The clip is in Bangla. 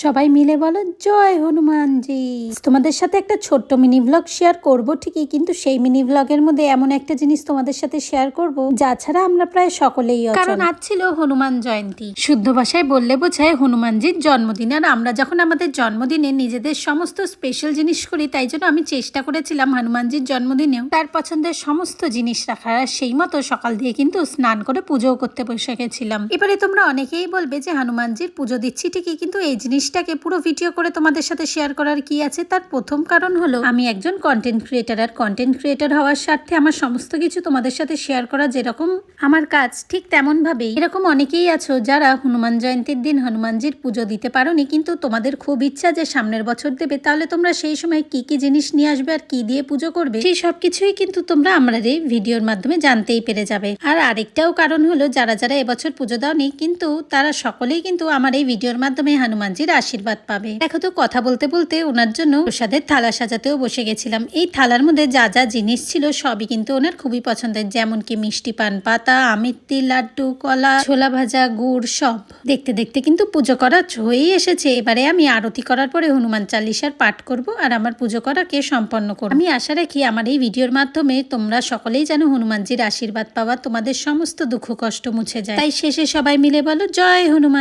সবাই মিলে বলো জয় হনুমানজি। তোমাদের সাথে একটা ছোট্ট মিনি ব্লগ শেয়ার করব ঠিকই, কিন্তু সেই মিনি ব্লগের মধ্যে এমন একটা জিনিস তোমাদের সাথে শেয়ার করব যা ছাড়া আমরা প্রায় সকলেই অচল। কারণ আজ ছিল হনুমান জয়ন্তী। শুদ্ধ ভাষায় বললে বোঝায় হনুমানজির জন্মদিন। আর আমরা যখন আমাদের জন্মদিনে নিজেদের সমস্ত স্পেশাল জিনিস করি, তাই জন্য আমি চেষ্টা করেছিলাম হনুমানজির জন্মদিনেও তার পছন্দের সমস্ত জিনিস রাখার। আর সেই মতো সকাল দিয়ে কিন্তু স্নান করে পুজোও করতে বসে গেছিলাম। এবারে তোমরা অনেকেই বলবে যে হনুমানজির পুজো দিচ্ছি ঠিকই, কিন্তু এই জিনিসটাকে পুরো ভিডিও করে তোমাদের সাথে শেয়ার করার কি আছে? তার প্রথম কারণ হলো আমি একজন কন্টেন্ট ক্রিয়েটার, আর কন্টেন্ট ক্রিয়েটার হওয়ার স্বার্থে আমার সমস্ত কিছু তোমাদের সাথে শেয়ার করা যেরকম আমার কাজ, ঠিক তেমন ভাবেই এরকম অনেকেই আছো যারা হনুমান জয়ন্তীর দিন হনুমানজির পুজো দিতে পারোনি, কিন্তু তোমাদের খুব ইচ্ছা যে সামনের বছর দেবে। তাহলে তোমরা সেই সময় কি কি জিনিস নিয়ে আসবে আর কি দিয়ে পুজো করবে, সেই সবকিছুই কিন্তু তোমরা আমরা এই ভিডিওর মাধ্যমে জানতেই পেরে যাবে। আর আরেকটাও কারণ হলো যারা যারা এবছর পুজো দাওনি, কিন্তু তারা সকলেই কিন্তু আমার এই ভিডিওর মাধ্যমে হনুমানজির আশীর্বাদ পাবে। দেখো তো, কথা বলতে বলতে ওনার জন্য প্রসাদের থালা সাজাতেও বসে গেছিলাম। এই থালার মধ্যে যা যা জিনিস ছিল সবই কিন্তু ওনার খুবই পছন্দের, যেমন কি মিষ্টি পান পাতা, আমিত্তি, লাড্ডু, কলা, ছোলা ভাজা, গুড় সব। দেখতে দেখতে কিন্তু পুজো করা হয়েই এসেছে। এবারে আমি আরতি করার পরে হনুমান চালিসার পাঠ করব আর আমার পুজো করাকে সম্পন্ন করব। আমি আশা রাখি আমার এই ভিডিওর মাধ্যমে তোমরা সকলেই যেন হনুমানজির আশীর্বাদ পাওয়া, তোমাদের সমস্ত দুঃখ কষ্ট মুছে যায়। তাই শেষে সবাই মিলে বলো জয় হনুমান।